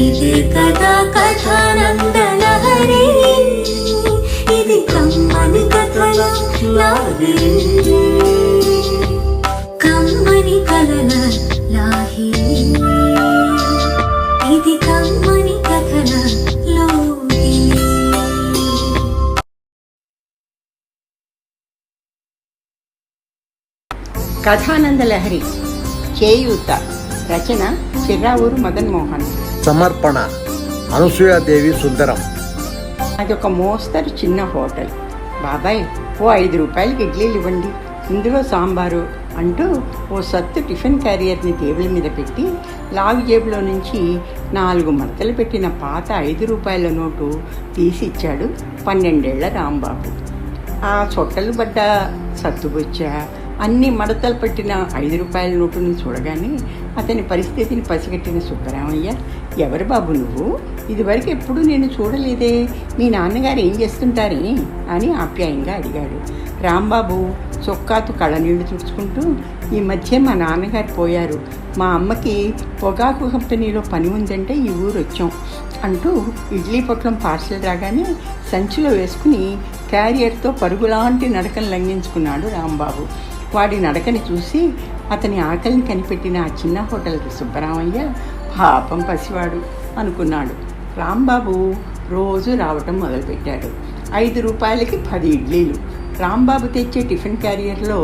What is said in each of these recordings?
ఇదే కదా కథానందలహరి, ఇది కమ్మని కథల లాహిరి, కమ్మని కలల లాహిరి, ఇది కమ్మని కథల లోహిరి. కథానందలహరి చేయూత రచన చిర్రావూరు మదన్ మోహన్. సమర్పణ అనసూయాదేవి సుందరం. అదొక మోస్తరు చిన్న హోటల్. బాబాయ్, ఓ 5 రూపాయలకి ఇడ్లీలు ఇవ్వండి, ఇందులో సాంబారు అంటూ ఓ సత్తు టిఫిన్ క్యారియర్ని టేబుల్ మీద పెట్టి లాగు జేబులో నుంచి 4 మడతలు పెట్టిన పాత 5 రూపాయల నోటు తీసిచ్చాడు 12 ఏళ్ల రాంబాబు. ఆ చొట్టలు పడ్డ సత్తుబొచ్చ, అన్ని మడతలు పెట్టిన 5 రూపాయల నోటుని చూడగానే అతని పరిస్థితిని పసిగట్టిన సుబ్బరామయ్య, ఎవరు బాబు నువ్వు? ఇదివరకు ఎప్పుడు నేను చూడలేదే, మీ నాన్నగారు ఏం చేస్తుంటారే అని ఆప్యాయంగా అడిగాడు. రాంబాబు చొక్కాతు కళ్ళనీళ్లు తుడుచుకుంటూ, ఈ మధ్య మా నాన్నగారు పోయారు, మా అమ్మకి పొగాకు కంపెనీలో పని ఉందంటే ఈ ఊరు వచ్చాం అంటూ ఇడ్లీ పొట్లం పార్సల్ రాగానే సంచిలో వేసుకుని క్యారియర్తో పరుగులాంటి నడకను లంఘించుకున్నాడు రాంబాబు. వాడి నడకని చూసి అతని ఆకలిని కనిపెట్టిన ఆ చిన్న హోటల్కి సుబ్బరామయ్య, పాపం పసివాడు అనుకున్నాడు. రాంబాబు రోజు రావటం మొదలుపెట్టాడు. 5 రూపాయలకి 10 ఇడ్లీలు. రాంబాబు తెచ్చే టిఫిన్ క్యారియర్లో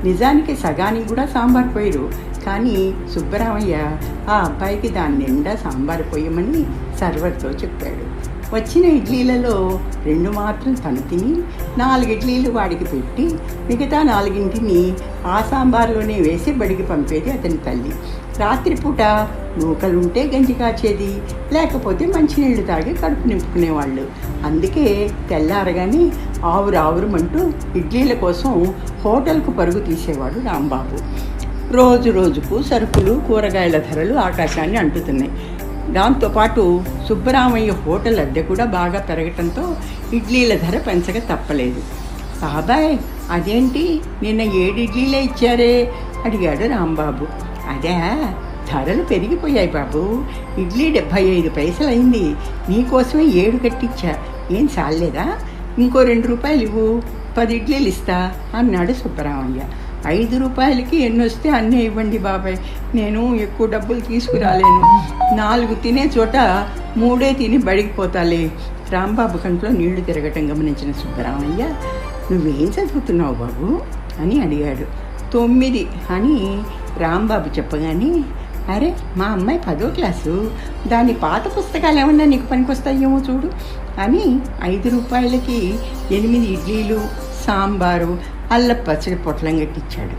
నిజానికి సగానికి కూడా సాంబార్ పోయారు, కానీ సుబ్బరామయ్య ఆ అబ్బాయికి దాని నిండా సాంబార్ పోయమని సర్వర్తో చెప్పాడు. వచ్చిన ఇడ్లీలలో 2 మాత్రం తను తిని 4 ఇడ్లీలు వాడికి పెట్టి మిగతా 4 ఆ సాంబార్లోనే వేసి బడికి పంపేది అతని తల్లి. రాత్రిపూట నూకలుంటే గంజి కాచేది, లేకపోతే మంచినీళ్లు తాగి కడుపు నింపుకునేవాళ్ళు. అందుకే తెల్లారగానే ఆవురావురమంటూ ఇడ్లీల కోసం హోటల్కు పరుగు తీసేవాడు రాంబాబు. రోజు రోజుకు సరుకులు కూరగాయల ధరలు ఆకాశాన్ని అంటుతున్నాయి. దాంతోపాటు సుబ్బరామయ్య హోటల్ అద్దె కూడా బాగా పెరగటంతో ఇడ్లీల ధర పెంచక తప్పలేదు. బాబాయ్, అదేంటి నిన్న 7 ఇడ్లీలే ఇచ్చారే అడిగాడు రాంబాబు. అదే, ధరలు పెరిగిపోయాయి బాబు, ఇడ్లీ 75 పైసలు అయింది, నీకోసమే 7 కట్టించా, ఏం చాలేదా? ఇంకో 2 రూపాయలు ఇవ్వు, 10 ఇడ్లీలు ఇస్తా అన్నాడు సుబ్బరామయ్య. 5 రూపాయలకి ఎన్ని వస్తే అన్నీ ఇవ్వండి బాబాయ్, నేను ఎక్కువ డబ్బులు తీసుకురాలేను, 4 తినే చోట 3 తిని బడికి పోతాలే. రాంబాబు కంట్లో నీళ్లు తిరగటం గమనించిన సుబ్బరామయ్య, నువ్వేం చదువుతున్నావు బాబు అని అడిగాడు. 9 అని రాంబాబు చెప్పగానే, అరే మా అమ్మాయి 10వ క్లాసు, దాని పాత పుస్తకాలు ఏమన్నా నీకు పనికొస్తాయేమో చూడు అని 5 రూపాయలకి 8 ఇడ్లీలు, సాంబారు, అల్ల పచ్చడి పొట్లం కట్టించాడు.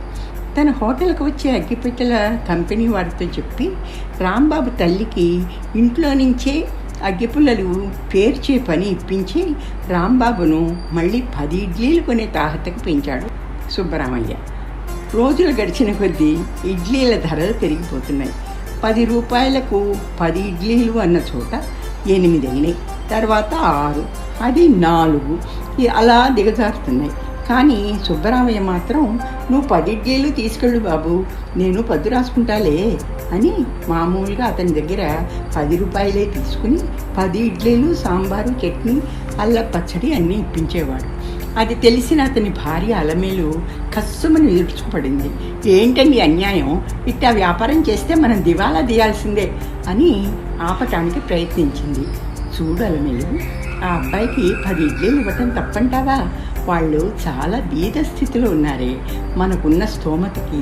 తన హోటల్కి వచ్చే అగ్గిపెట్టెల కంపెనీ వారితో చెప్పి రాంబాబు తల్లికి ఇంట్లో నుంచే అగ్గిపుల్లలు పేర్చే పని ఇప్పించి రాంబాబును మళ్ళీ 10 ఇడ్లీలు కొనే తాహతకు పెంచాడు సుబ్బరామయ్య. రోజులు గడిచిన కొద్దీ ఇడ్లీల ధరలు పెరిగిపోతున్నాయి. 10 రూపాయలకు 10 ఇడ్లీలు అన్న చోట 8 అయినాయి, తర్వాత 6, అది 4, అలా దిగజారుతున్నాయి. కానీ సుబ్బరామయ్య మాత్రం, నువ్వు 10 ఇడ్లీలు తీసుకెళ్ళు బాబు, నేను 10 రాసుకుంటాలే అని మామూలుగా అతని దగ్గర 10 రూపాయలే తీసుకుని 10 ఇడ్లీలు, సాంబారు, చట్నీ, అల్ల పచ్చడి అన్నీ ఇప్పించేవాడు. అది తెలిసిన అతని భార్య అలమేలు కస్సుమని విరుచుకుపడింది. ఏంటండి అన్యాయం, ఇట్టా వ్యాపారం చేస్తే మనం దివాలా తీయాల్సిందే అని ఆపటానికి ప్రయత్నించింది. చూడు అలమేలు, ఆ అబ్బాయికి 10 ఇడ్లీలు ఇవ్వటం తప్పంటావా? వాళ్ళు చాలా బీద స్థితిలో ఉన్నారే, మనకున్న స్తోమతకి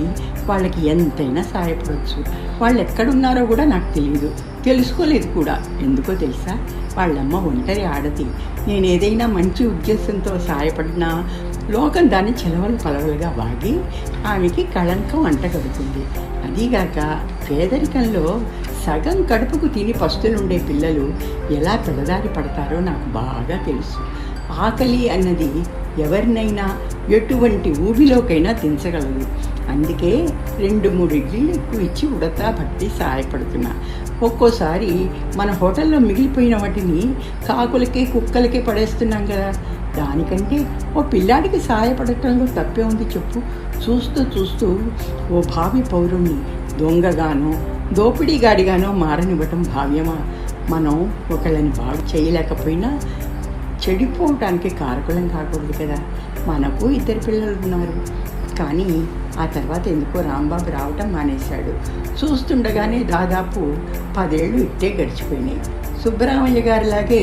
వాళ్ళకి ఎంతైనా సాయపడవచ్చు. వాళ్ళు ఎక్కడున్నారో కూడా నాకు తెలియదు, తెలుసుకోలేదు కూడా. ఎందుకో తెలుసా, వాళ్ళమ్మ ఒంటరి ఆడది. నేను ఏదైనా మంచి ఉద్దేశంతో సాయపడినా లోకం దాన్ని చెలవలు పలవలుగా వాగి ఆమెకి కళంకం అంటగడుతుంది. అదీగాక పేదరికంలో సగం కడుపుకు తిని పస్తులుండే పిల్లలు ఎలా పెడదారి పడతారో నాకు బాగా తెలుసు. ఆకలి అన్నది ఎవరినైనా ఎటువంటి ఊబిలోకైనా దించగలదు. అందుకే 2-3 ఇడ్లీలు ఎక్కువ ఇచ్చి ఉడతా భట్టి సహాయపడుతున్నా. ఒక్కోసారి మన హోటల్లో మిగిలిపోయిన వాటిని కాకులకి, కుక్కలకి పడేస్తున్నాం కదా, దానికంటే ఓ పిల్లాడికి సహాయపడటంలో తప్పే ఉంది చెప్పు. చూస్తూ చూస్తూ ఓ భావి పౌరుణ్ణి దొంగగానో దోపిడీగాడిగానో మారనివ్వటం భావ్యమా? మనం ఒకళ్ళని బాగు చేయలేకపోయినా చెడిపోవటానికి కారకులం కాకూడదు కదా. మనకు 2 పిల్లలు ఉన్నారు, కానీ ఆ తర్వాత ఎందుకో రాంబాబు రావటం మానేశాడు. చూస్తుండగానే దాదాపు 10 ఏళ్ళు ఇట్టే గడిచిపోయినాయి. సుబ్బరామయ్య గారిలాగే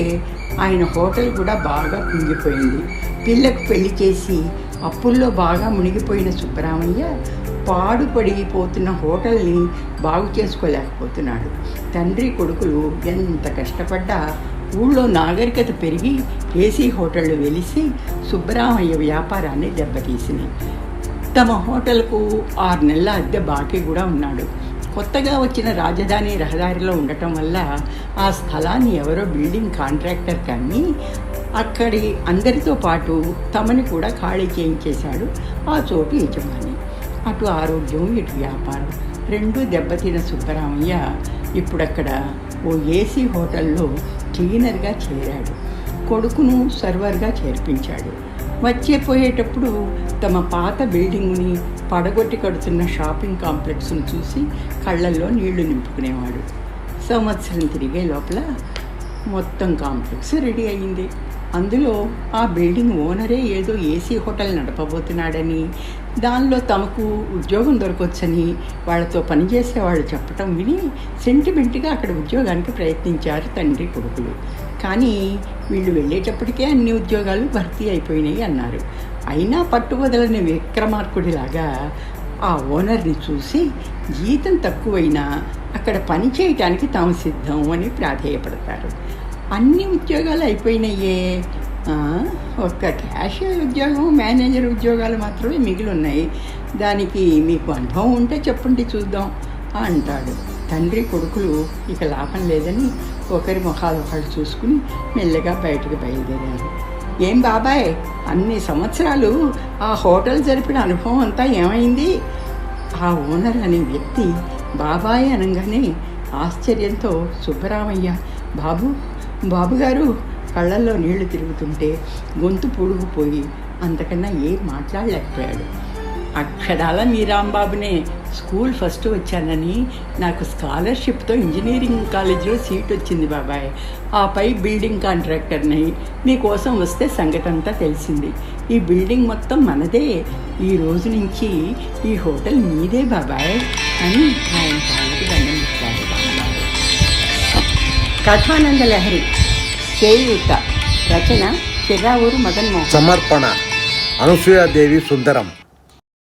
ఆయన హోటల్ కూడా బాగా కుంగిపోయింది. పిల్లకు పెళ్లి చేసి అప్పుల్లో బాగా మునిగిపోయిన సుబ్బరామయ్య పాడుపడిపోతున్న హోటల్ని బాగు చేసుకోలేకపోతున్నాడు. తండ్రి కొడుకులు ఎంత కష్టపడ్డా ఊళ్ళో నాగరికత పెరిగి ఏసీ హోటళ్ళు వెలిసి సుబ్బరామయ్య వ్యాపారాన్ని దెబ్బతీసినాయి. తమ హోటల్కు 6 నెలల అద్దె బాకీ కూడా ఉన్నాడు. కొత్తగా వచ్చిన రాజధాని రహదారిలో ఉండటం వల్ల ఆ స్థలాన్ని ఎవరో బిల్డింగ్ కాంట్రాక్టర్ కమ్మి అక్కడి అందరితో పాటు తమని కూడా ఖాళీ చేయించేశాడు ఆ చోటు యజమాని. అటు ఆరోగ్యం, ఇటు వ్యాపారం రెండూ దెబ్బతిన్న సుబ్బరామయ్య ఇప్పుడక్కడ ఓ ఏసీ హోటల్లో క్లీనర్గా చేరాడు. కొడుకును సర్వర్గా చేర్పించాడు. వచ్చేపోయేటప్పుడు తమ పాత బిల్డింగ్ని పడగొట్టి కడుతున్న షాపింగ్ కాంప్లెక్స్ను చూసి కళ్ళల్లో నీళ్లు నింపుకునేవాడు. సంవత్సరం తిరిగే లోపల మొత్తం కాంప్లెక్స్ రెడీ అయ్యింది. అందులో ఆ బిల్డింగ్ ఓనరే ఏదో ఏసీ హోటల్ నడపబోతున్నాడని, దానిలో తమకు ఉద్యోగం దొరకొచ్చని వాళ్ళతో పనిచేసే వాళ్ళు చెప్పటం విని సెంటిమెంట్గా అక్కడ ఉద్యోగానికి ప్రయత్నించారు తండ్రి కొడుకులు. కానీ వీళ్ళు వెళ్ళేటప్పటికే అన్ని ఉద్యోగాలు భర్తీ అయిపోయినాయి అన్నారు. అయినా పట్టువదలని విక్రమార్కుడిలాగా ఆ ఓనర్ని చూసి జీతం తక్కువైనా అక్కడ పని చేయటానికి తాము సిద్ధం అని ప్రాధేయపడతారు. అన్ని ఉద్యోగాలు అయిపోయినాయే, ఒక్క క్యాషియర్ ఉద్యోగం, మేనేజర్ ఉద్యోగాలు మాత్రమే మిగిలి ఉన్నాయి. దానికి మీకు అనుభవం ఉంటే చెప్పండి చూద్దాం అంటాడు. తండ్రి కొడుకులు ఇక లాభం లేదని ఒకరి ముఖాలు ఒకళ్ళు చూసుకుని మెల్లగా బయటకు బయలుదేరారు. ఏం బాబాయ్, అన్ని సంవత్సరాలు ఆ హోటల్ జరిపిన అనుభవం అంతా ఏమైంది? ఆ ఓనర్ అనే వ్యక్తి బాబాయ్ అనగానే ఆశ్చర్యంతో సుబ్బరామయ్య బాబుగారు కళ్ళల్లో నీళ్లు తిరుగుతుంటే గొంతు పొడుగుపోయి అంతకన్నా ఏం మాట్లాడలేకపోయాడు. అక్షరాల మీ రాంబాబునే స్కూల్ ఫస్ట్ వచ్చానని నాకు స్కాలర్షిప్తో ఇంజనీరింగ్ కాలేజీలో సీట్ వచ్చింది బాబాయ్. ఆపై బిల్డింగ్ కాంట్రాక్టర్ని మీకోసం వస్తే సంగతి అంతా తెలిసింది. ఈ బిల్డింగ్ మొత్తం మనదే, ఈ రోజు నుంచి ఈ హోటల్ మీదే బాబాయ్ అని ఆయన కాళ్ళకి దండం పెట్టాడు. కథానంద లహరి, చేయూత, రచన చిర్రావూరు మదన్ మోహన్, సమర్పణ అనసూయాదేవి సుందరం.